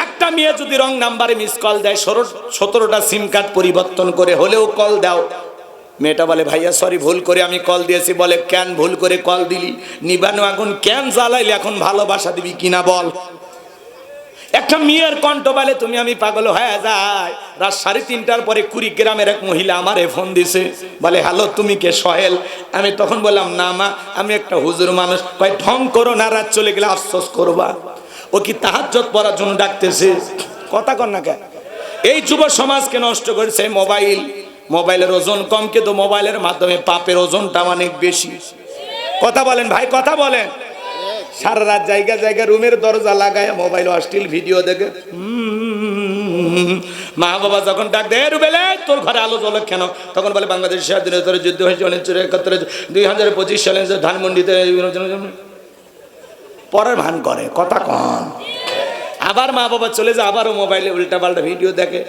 একটা মেয়ে যদি রং নাম্বারে মিস কল দেয়, 17টা সিম কার্ড পরিবর্তন করে হলেও কল দাও, মেয়েটা বলে ভাইয়া সরি ভুল করে আমি কল দিয়েছি। বলে কেন ভুল করে কল দিলি? নিবানো আগুন কেন জ্বালাইলে, এখন ভালোবাসা দিবি কিনা বল। একটা মেয়ের কণ্ঠ বলে তুমি আমি পাগল হয়ে যাই। রাত 3:30টার পরে কুড়িগ্রামের এক মহিলা আমারে ফোন দিছে, বলে হ্যালো তুমি কে? সোহেল। আমি তখন বললাম না মা, আমি একটা হুজুর মানুষ। কয় ঢং করো না, রাত চলে গেলে আফসোস করবা। ও কি তাহাজ্জুদ পড়ার জন্য ডাকতেছে? কথা কর না কেন? এই যুব সমাজকে নষ্ট করেছে মোবাইল। মোবাইলের ওজন কম, কিন্তু মোবাইলের মাধ্যমে পাপের ওজনটা অনেক বেশি। কথা বলেন ভাই, কথা বলেন। সারা রাত জায়গা জায়গা রুমের দরজা লাগায় মোবাইল অশ্লীল ভিডিও দেখে। মা বাবা যখন ডাক দেয় রুবেলে তোর ঘরে আলো জ্বলে কেন, তখন বলে বাংলাদেশের স্বাধীনতার যুদ্ধ হয়েছে 1971 2025 সালে ধানমন্ডিতে পরের ভান করে। কথা কন। আবার মা বাবা চলে যায়, আবারও মোবাইলে উল্টাপাল্টা ভিডিও দেখে।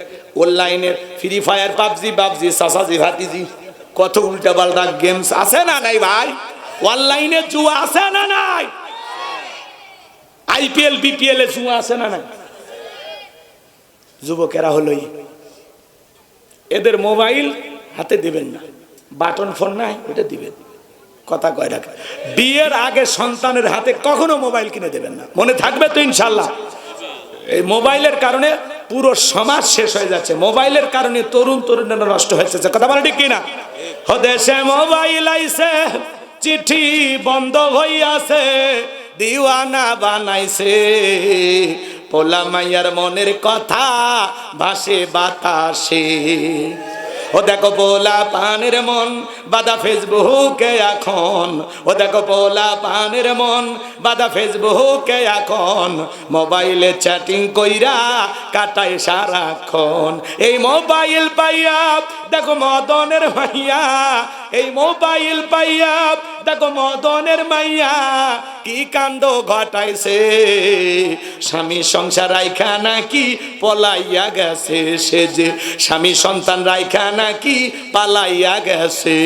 অনলাইনের ফ্রি ফায়ার, পাবজি, সাসাজি, ভাতিজি, কত উল্টাপাল্টা গেমস আছে না নাই ভাই? অনলাইনে জুয়া আছে না নাই? IPL BPL এ জুয়া আছে না নাই? যুবকেরা হলোই এদের মোবাইল হাতে দিবেন না, বাটন ফোন নাই ওটা দিবেন। কথা কয় রাখা। বিয়ের আগে সন্তানের হাতে কখনো মোবাইল কিনে দেবেন না, মনে থাকবে তো ইনশাল্লাহ। এই মোবাইলের কারণে পুরো সমাজ শেষ হয়ে যাচ্ছে, মোবাইলের কারণে তরুণেরা নষ্ট হয়ে যাচ্ছে। কথা বলে ঠিক কিনা? দেশে মোবাইল আইছে, চিঠি বন্ধ হইয়াছে, দিওয়ানা বানাইছে, পোলা মাইয়ার মনের কথা ভাসে বাতাসে। ও দেখো পোলা পানের মন বাদা ফেসবুকে এখন, ও দেখো পোলা পানের মন বাদা ফেসবুকে এখন, মোবাইলে চ্যাটিং কইরা কাটায় সারাক্ষণ। এই মোবাইল পাইয়া দেখো মদনের মাইয়া, এই মোবাইল পাইয়া দেখো মদনের মাইয়া কি কাণ্ড ঘটাইছে, স্বামী সংসার রাইখা নাকি পলাইয়া গেছে, সে যে স্বামী সন্তান রাইখা নাকি পালাইয়া গেছে।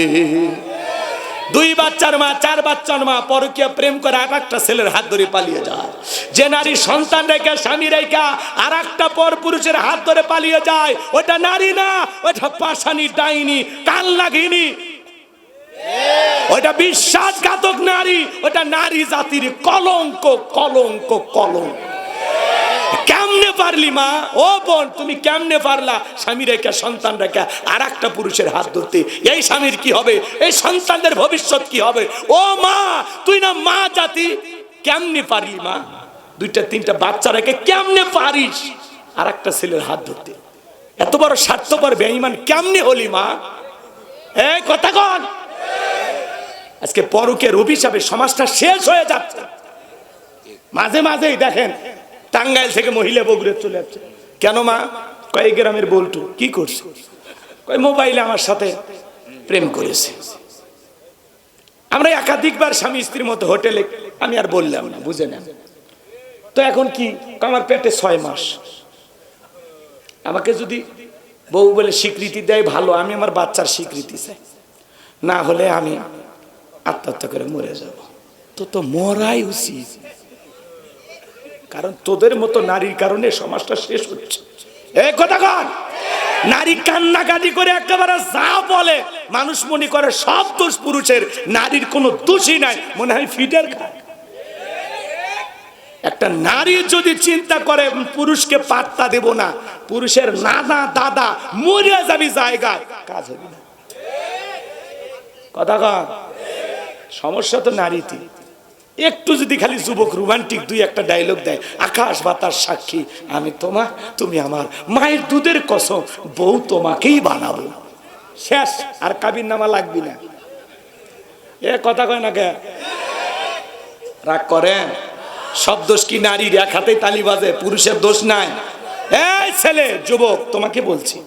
2 বাচ্চার মা, 4 বাচ্চার মা পরকীয়া প্রেম করে আরেকটা ছেলের হাত ধরে পালিয়ে যায়। যে নারী সন্তান রেখা, স্বামী রেখা আরেকটা পর পুরুষের হাত ধরে পালিয়ে যায়, ওটা নারী না, ওটা পাশানি, ডাইনি, কান লাগিনি, ওটা বিশ্বাসঘাতক নারী, ওটা নারী জাতির কলঙ্ক, কলঙ্ক, কলঙ্ক। কেমনে পারলি মা? ও বোন তুমি কেমনে পারলা স্বামী রেখা, সন্তান রেখা আর একটা পুরুষের হাত ধরতে? এই স্বামীর কি হবে? এই সন্তানদের ভবিষ্যৎ কি হবে? ও মা, তুই না মা জাতি, কেমনে পারলি মা? 2টা 3টা বাচ্চা রেখে কেমনে পারিস আর একটা ছেলের হাত ধরতে? এত বড় স্বার্থপর বেঈমান কেমনে হলি মা? এই কথা কন। আজকে পরকের অভিশাপে সমাজটা শেষ হয়ে যাচ্ছে। মাঝে মাঝেই দেখেন টাঙ্গাইল থেকে মহিলা বগুড়ে চলে যাচ্ছে। কেন মা? কয় গ্রামের বল্টু। কি করছে? কয় মোবাইলে আমার সাথে প্রেম করেছে। আমরা একাধিকবার স্বামী স্ত্রীর মতো হোটেলে, আমি আর বললাম না, বুঝে নেন তো। এখন কি? আমার পেটে 6 মাস। আমাকে যদি বউ বলে স্বীকৃতি দেয় ভালো, আমি আমার বাচ্চার স্বীকৃতি চাই, না হলে আমি আত্মহত্যা করে মরে যাব। তো মরাই উচিত, কারণ তোদের মতো নারীর কারণে সমাজটা শেষ হচ্ছে। এই কথা কন। নারী কান্নাকাটি করে একেবারে যা বলে মানুষ মনে করে সব দোষ পুরুষের, নারীর কোনো দোষই নাই, মনে হয় ফিটের খায়। একটা নারী যদি চিন্তা করে পুরুষকে পাত্তা দেব না, পুরুষের নানা দাদা মরে যাবি জায়গায়, কাজ হবে না। কথা কন। সমস্যা তো নারীতে। একটু যদি খালি যুবক রোমান্টিক 2-1টা ডায়লগ দেয়, আকাশ বাতাস সাক্ষী, আমি তোমার তুমি আমার, মায়ের দুধের কসম, বউ তোমাকেই বানাবো, শেষ। আর কাবির নামা লাগবি না। এ কথা কয় না কে? রাগ করেন? সব দোষ কি নারীর? এক হাতেই তালি বাজে, পুরুষের দোষ নাই। এই ছেলে, যুবক, তোমাকে বলছি,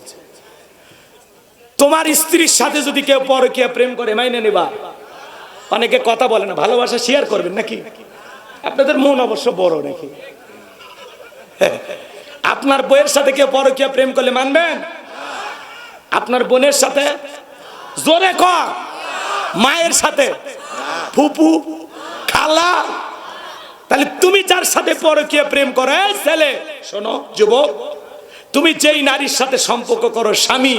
তোমার স্ত্রীর সাথে যদি কেউ পরকীয়া প্রেম করে মাইনে নেবা? অনেকে কথা বলে না, ভালোবাসা শেয়ার করবেন নাকি? আপনাদের মন অবশ্য বড় নাকি? আপনার বউয়ের সাথে কেউ পরকীয়া প্রেম করলে মানবেন? আপনার বোনের সাথে? জোরে ক। মায়ের সাথে? ফুপু, খালা? তাহলে তুমি যার সাথে পরকীয়া প্রেম করো, এই ছেলে শোনো যুবক, তুমি যেই নারীর সাথে সম্পর্ক করো, স্বামী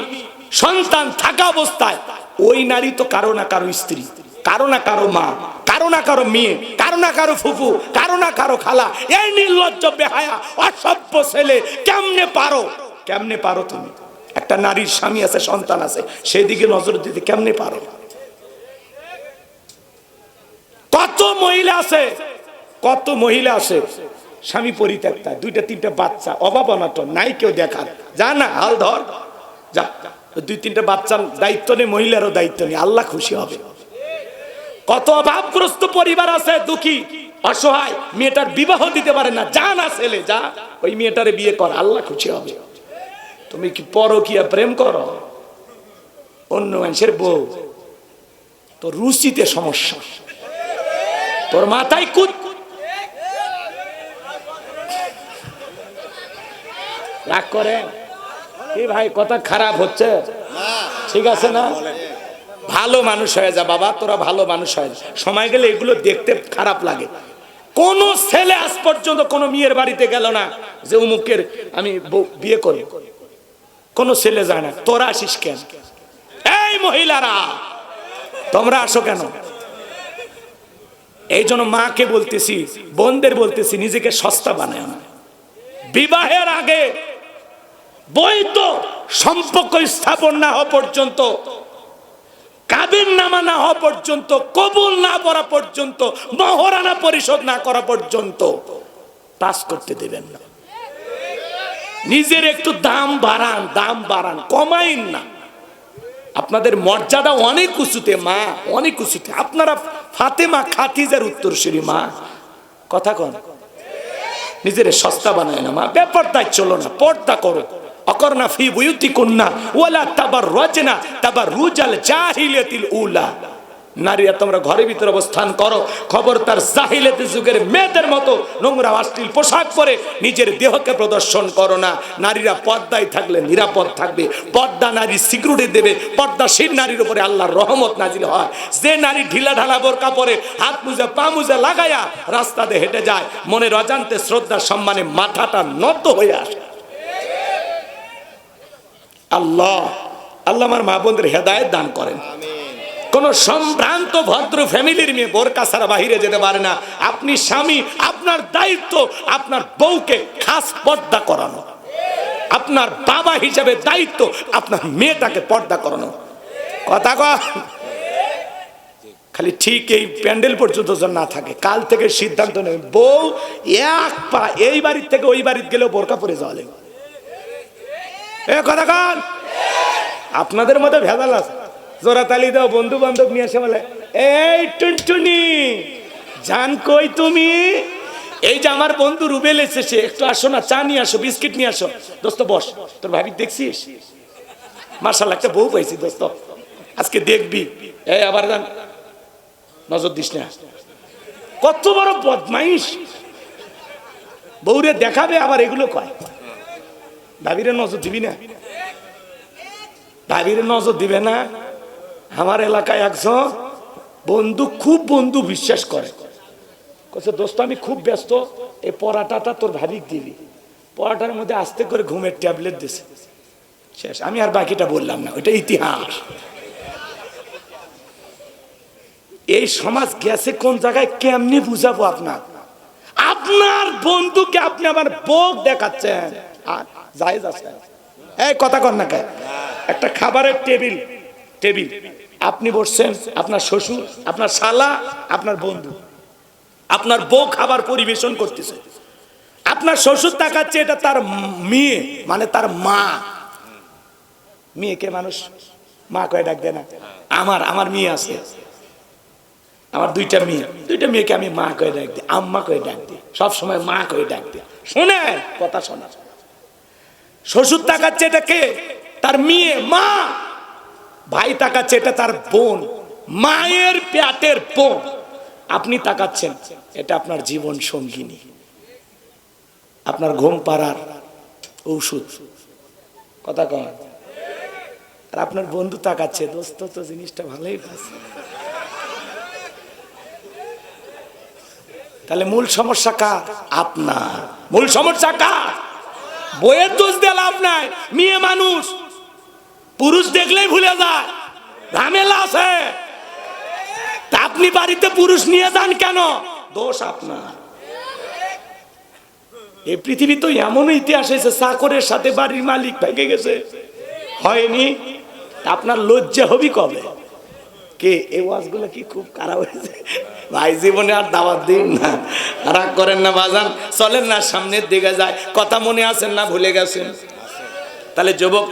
সন্তান থাকা অবস্থায়, ওই নারী তো কারো না কারো স্ত্রী, কারো না কারো মা, কারো না কারো মেয়ে, কারো না কারো ফুফু, কারো না কারো খালা। এই নির্লজ্জ বেহায়া অসভ্য ছেলে, কেমনে পারো তুমি? একটা নারীর স্বামী আছে, সন্তান আছে, সেদিকে নজর দিতে কেমনে পারো? কত মহিলা আছে স্বামী পরিত্যক্তা, 2-3টা বাচ্চা, অভাব অনাটন নাই, কেউ দেখার, যা না হাল ধর যা, 2-3টা বাচ্চার দায়িত্ব নেই, মহিলারও দায়িত্ব নেই, আল্লাহ খুশি হবে। কত অভাবগ্রস্ত পরিবার আছে, দুঃখী অসহায়, মেয়েটার বিবাহ দিতে পারে না, যা না ছেলে যা, ওই মেয়েটারে বিয়ে কর, আল্লাহ খুশি হবে। তুমি কি পরকীয়া প্রেম করো, অন্য মানুষের বউ, তোর রুচিতে সমস্যা, তোর মাথায় রাগ করে কি ভাই? কথা খারাপ হচ্ছে, ঠিক আছে না? ভালো মানুষ হয়ে যা বাবা, তোরা ভালো মানুষ হয়ে যা। সময় গেলে এগুলো দেখতে খারাপ লাগে। কোন ছেলে আজ পর্যন্ত কোন মেয়ের বাড়িতে গেল না যে উমুকের আমি বিয়ে করি, কোন ছেলে যায় না। তোরা আসিস কেন? এই মহিলারা তোমরা আসো কেন? এই জন্য মাকে বলতেছি, বোনদের বলতেছি, নিজেকে সস্তা বানায় না। বিবাহের আগে বৈধ সম্পর্ক স্থাপন না হওয়া পর্যন্ত, কাবিননামা না হওয়া পর্যন্ত, কবুল না করা পর্যন্ত, মহরানা পরিশোধ না করা পর্যন্ত টাচ করতে দেবেন না। নিজের একটু দাম বাড়ান, কমাইন না। আপনাদের মর্যাদা অনেক উঁচুতে মা, অনেক উঁচুতে। আপনারা ফাতেমা খাদিজার উত্তরসূরি মা, কথা কন। নিজের সস্তা বানায় না মা, বেপরদায় চলো না, পর্দা করো। অকরনা ফি বুয়ুতিকুন্না ওয়ালা তাবাররাজনা তাবাররুজাল জাহিলিয়াতিল উলা। নারীরা তোমরা ঘরের ভিতরে অবস্থান করো, খবরদার জাহিলিয়াতি যুগের মেয়েদের মতো নোংরা অশ্লীল পোশাক পরে নিজের দেহকে প্রদর্শন করো না। নারীরা পর্দায় থাকলে নিরাপদ থাকবে, পর্দা নারী সিকিউরিটি দেবে, পর্দাশীল নারীর উপরে আল্লাহর রহমত নাজিল হয়। যে নারী ঢিলা ঢালা বোরকা পরে হাত মুজে পা মুজে লাগায়া রাস্তাতে হেঁটে যায়, মনের অজান্তে শ্রদ্ধা সম্মানে মাথাটা নত হয়ে আসে। আল্লাহ আমার মা বোনদের হেদায়েত দান করেন। কোন সম্ভ্রান্ত ভদ্র ফ্যামিলির মেয়ে বোরকা ছাড়া বাহিরে যেতে পারে না। আপনি স্বামী, আপনার দায়িত্ব আপনার বউকে খাস পর্দা করানো। আপনার বাবা হিসেবে দায়িত্ব আপনার মেয়েটাকে পর্দা করানো। কথা কয় খালি ঠিক এই প্যান্ডেল পর্যন্ত যেন না থাকে। কাল থেকে সিদ্ধান্ত নেবে, বউ এক পা এই বাড়ির থেকে ওই বাড়িতে গেলেও বোরকা পরে যাওয়া লাগবে। কথা কন, আপনাদের মধ্যে ভেজাল আছে। জোড়া তালি দাও, বন্ধু বান্ধব নিয়ে আসে বলে, এই টুনটুনি জান কই তুমি? এই যে আমার বন্ধু রুবেল এসেছে, একটু আসো না, চা নিয়ে আসো, বিস্কিট নিয়ে আসো। দোস্ত বস, তোর ভাবি দেখছিস? মাশাআল্লাহ একটা বউ পাইছি দোস্ত, আজকে দেখবি। এই আবার জান নজর দিস না, কত বড় বদমাইশ। বউরে দেখাবে আবার এগুলো কয়। ভাবিরে নজর দিবি না, ভাবিরে নজর দিবে না। আমার এলাকায় একজন বন্ধু, খুব বন্ধু বিশ্বাস করে, কইছে দোস্ত আমি খুব ব্যস্ত, এই পরাটাটা তোর ভাবিক দিবি। পরাটার মধ্যে আস্তে করে ঘুমের ট্যাবলেট দিছে, শেষ। আমি আর বাকিটা বললাম না, ওইটা ইতিহাস। এই সমাজ গেছে কোন জায়গায়, কেমনি বুঝাবো আপনার? আপনার বন্ধুকে আপনি আমার বউ দেখাচ্ছেন, আর জায়েজ আছে? এই কথা কর না কে? একটা খাবারের টেবিল আপনি বসছেন, আপনার শ্বশুর, আপনার শালা, আপনার বন্ধু, আপনার বউ খাবার পরিবেশন করতেছে। আপনার শ্বশুর তাকাচ্ছে, এটা তার মেয়ে, মানে তার মা। মেয়েকে মানুষ মা কয়ে ডাক দেয় না? আমার মেয়ে আছে, আমার দুইটা মেয়েকে আমি মা কয়ে ডাক দিই, আম্মা কয়ে ডাক দিই, সবসময় মা কয়ে ডাক দিই। শোনেন কথা, শোনা। শ্বশুর তাকাচ্ছে, এটা কে? তার মেয়ে, মা। ভাই তাকাচ্ছে, এটা তার বোন, মায়ের পেটের বোন। আপনি তাকাচ্ছেন, এটা আপনার জীবন সঙ্গিনী, আপনার ঘুম পাড়ার ঔষধ। কথা কয়। আর আপনার বন্ধু তাকাচ্ছে, দোস্ত তো জিনিসটা ভালোই পাচ্ছে। তাহলে মূল সমস্যা কার? আপনার। মূল সমস্যা কার? বইয়ের দোষ দিয়ে লাভ নাই, মেয়ে মানুষ, পুরুষ দেখলেই ভুলে যায়, ঝামেলা আছে। তা আপনি বাড়িতে পুরুষ নিয়ে যান কেন? দোষ আপনার। এই পৃথিবী তো এমন ইতিহাস হয়েছে, চাকরের সাথে বাড়ির মালিক ভেঙে গেছে, হয়নি? আপনার লজ্জা হবি কবে? কে এই ওয়াজগুলো কি খুব খারাপ হয়েছে ভাই? জীবনে আর দাওয়াত দিন না, রাগ করেন না বাজান, চলেন না সামনের দিকে যায়। কথা মনে আছেন না ভুলে গেছেন? তাহলে যুবক,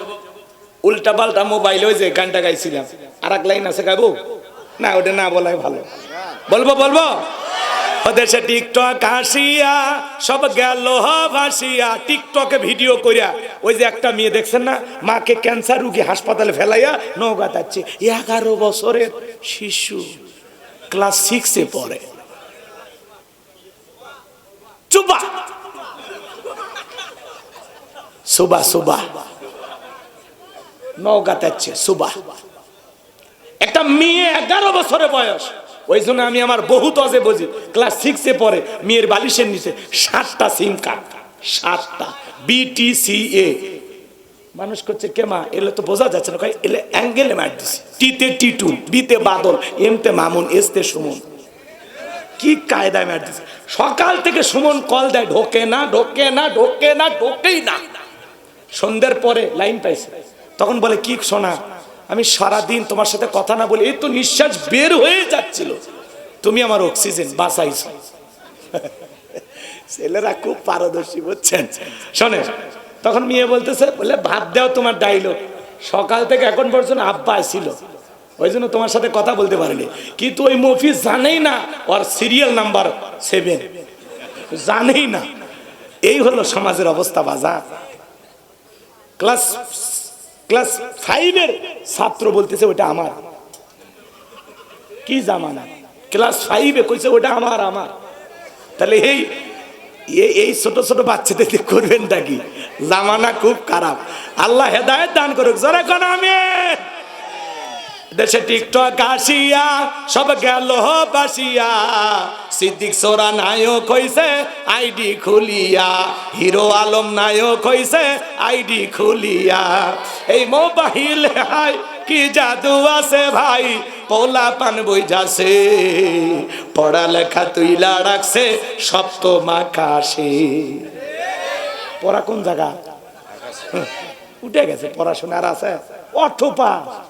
উল্টা পাল্টা মোবাইল, ওই যে গানটা গাইছিলাম, আর এক লাইন আছে, গাইবো না? ওটা না বলাই ভালো। বলবো বলবো? দেশে টিকটক আসিয়া সব গেল ভাসিয়া, টিকটকে ভিডিও করিয়া ওই যে একটা মেয়ে দেখছেন না, মাকে ক্যান্সার রোগী হাসপাতালে ফেলাইয়া নৌকা যাচ্ছে, 11 বছরের শিশু, ক্লাস 6-এ পড়ে। চুবা সুবা সুবা নৌকা যাচ্ছে, সুবা। একটা মেয়ে 11 বছরের বয়স। ওই জন্য আমি আমার বহুত অজে বুঝি, ক্লাস 6-এ পড়ে, মেয়ের বালিশের নিচে 7টা সিম কার্ড, 7টা BTCA। মানুষ করছে কে মা, এলে তো বোঝা যাচ্ছে না, এলে অ্যাঙ্গেলে মার দিছি, টিতে টিটু, বিতে বাদল, এমতে মামুন, এসতে সুমন। কি কায়দায় মার দিছে। সকাল থেকে সুমন কল দেয়, ঢোকে না ঢোকে না ঢোকে না, ঢোকেই না। সন্ধ্যার পরে লাইন পাইছে, তখন বলে কি শোনা, আমি সারাদিন তোমার সাথে কথা না বলে এই তো নিঃশ্বাস বের হয়ে যাচ্ছিল, তুমি আমার অক্সিজেন বাঁচাইছো। ছেলেরা খুব পারদর্শী, বুঝছেন? শোনে, তখন মেয়ে বলতেছে, বলে ভাত দাও তোমার ডাইলগ, সকাল থেকে এখন পর্যন্ত আব্বা ছিল, ওই জন্য তোমার সাথে কথা বলতে পারিনি। কিন্তু ওই মফিজ জানেই না ওর সিরিয়াল নাম্বার 7, জানেই না। এই হলো সমাজের অবস্থা বাজার। ক্লাস 5-এর ছাত্র বলতেছে ওটা আমার। কি জামানা, ক্লাস 5-এ কইছে ওটা আমার আমার। তাহলে এই ছোট ছোট বাচ্চাদের করবেনটা কি? জামানা খুব খারাপ। আল্লাহ হেদায়েত দান করুক। জোরে কোন আমিন। দেশে টিকটক আসিয়া সব গেল বাসিয়া, সিদ্দিক সোরা নায়ক হইছে আইডি খুলিয়া, হিরো আলম নায়ক হইছে আইডি খুলিয়া। এই মোবাইল হাই কি জাদু আছে ভাই, পোলা পান বই যাচ্ছে, পড়ালেখা তুইলা রাখছে সপ্তম আকাশে। পড়া কোন জায়গা উঠে গেছে, পড়াশোনা আর আছে অর্থ পাস।